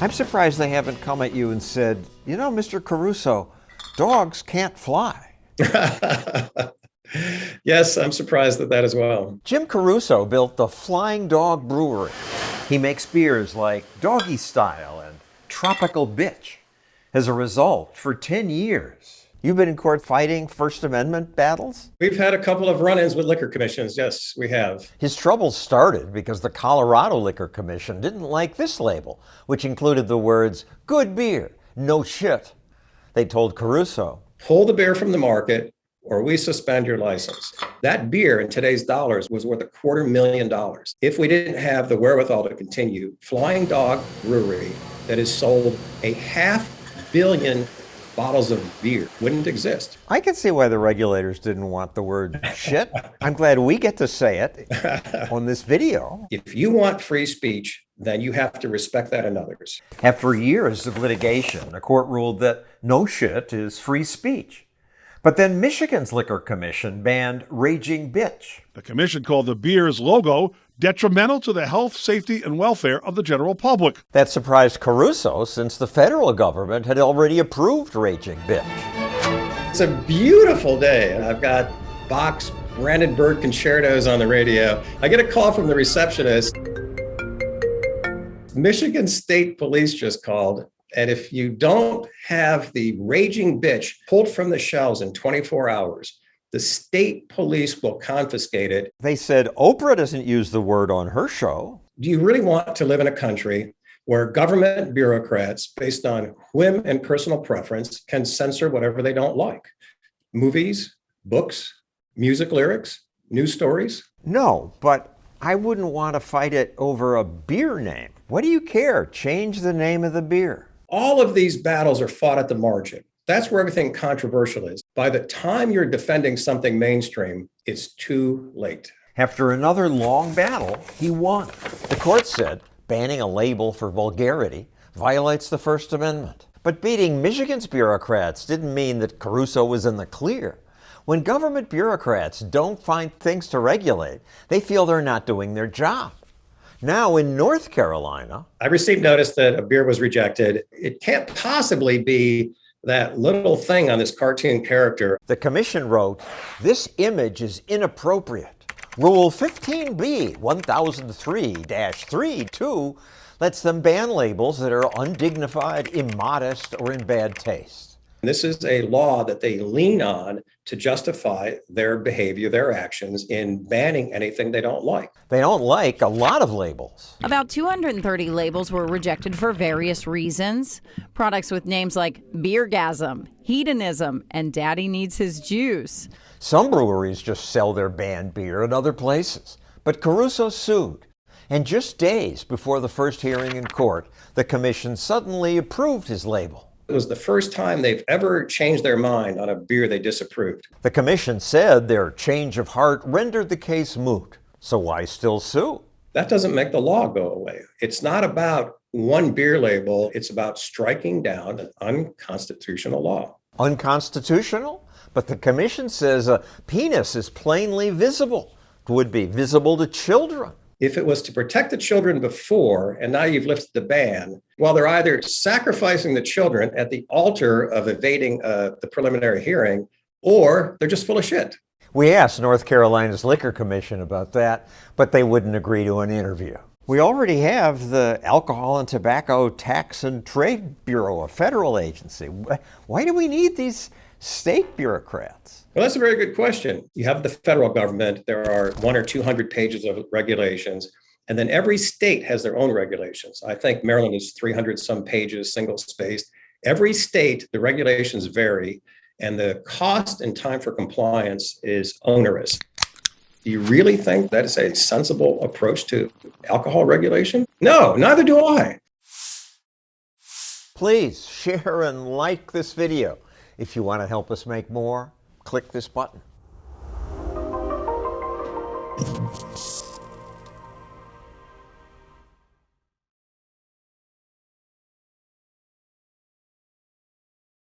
I'm surprised they haven't come at you and said, you know, Mr. Caruso, dogs can't fly. Yes, I'm surprised at that as well. Jim Caruso built the Flying Dog Brewery. He makes beers like Doggy Style and Tropical Bitch. As a result, for 10 years, you've been in court fighting First Amendment battles? We've had a couple of run-ins with liquor commissions. Yes, we have. His troubles started because the Colorado Liquor Commission didn't like this label, which included the words, good beer, no shit. They told Caruso, pull the beer from the market or we suspend your license. That beer in today's dollars was worth $250,000. If we didn't have the wherewithal to continue, Flying Dog Brewery that has sold 500 million bottles of beer wouldn't exist. I can see why the regulators didn't want the word shit. I'm glad we get to say it on this video. If you want free speech, then you have to respect that in others. After years of litigation, the court ruled that no shit is free speech. But then Michigan's Liquor Commission banned Raging Bitch. The commission called the beer's logo detrimental to the health, safety, and welfare of the general public. That surprised Caruso since the federal government had already approved Raging Bitch. It's a beautiful day. I've got Bach's Brandenburg concertos on the radio. I get a call from the receptionist. Michigan State Police just called. And if you don't have the Raging Bitch pulled from the shelves in 24 hours, the state police will confiscate it. They said Oprah doesn't use the word on her show. Do you really want to live in a country where government bureaucrats, based on whim and personal preference, can censor whatever they don't like? Movies, books, music lyrics, news stories? No, but I wouldn't want to fight it over a beer name. What do you care? Change the name of the beer. All of these battles are fought at the margin. That's where everything controversial is. By the time you're defending something mainstream, it's too late. After another long battle, he won. The court said banning a label for vulgarity violates the First Amendment. But beating Michigan's bureaucrats didn't mean that Caruso was in the clear. When government bureaucrats don't find things to regulate, they feel they're not doing their job. Now in North Carolina, I received notice that a beer was rejected. It can't possibly be that little thing on this cartoon character. The commission wrote, this image is inappropriate. Rule 15B 1003-32 lets them ban labels that are undignified, immodest, or in bad taste. This is a law that they lean on to justify their behavior, their actions in banning anything they don't like. They don't like a lot of labels. About 230 labels were rejected for various reasons. Products with names like Beergasm, Hedonism, and Daddy Needs His Juice. Some breweries just sell their banned beer in other places. But Caruso sued. And just days before the first hearing in court, the commission suddenly approved his label. It was the first time they've ever changed their mind on a beer they disapproved. The commission said their change of heart rendered the case moot. So why still sue? That doesn't make the law go away. It's not about one beer label. It's about striking down an unconstitutional law. Unconstitutional? But the commission says a penis is plainly visible. It would be visible to children. If it was to protect the children before, and now you've lifted the ban, well, they're either sacrificing the children at the altar of evading the preliminary hearing, or they're just full of shit. We asked North Carolina's Liquor Commission about that, but they wouldn't agree to an interview. We already have the Alcohol and Tobacco Tax and Trade Bureau, a federal agency. Why do we need these state bureaucrats? Well, that's a very good question. You have the federal government. There are 100 or 200 pages of regulations, and then every state has their own regulations. I think Maryland is 300 some pages, single spaced. Every state, the regulations vary, and the cost and time for compliance is onerous. Do you really think that is a sensible approach to alcohol regulation? No, neither do I. Please share and like this video. If you want to help us make more, click this button.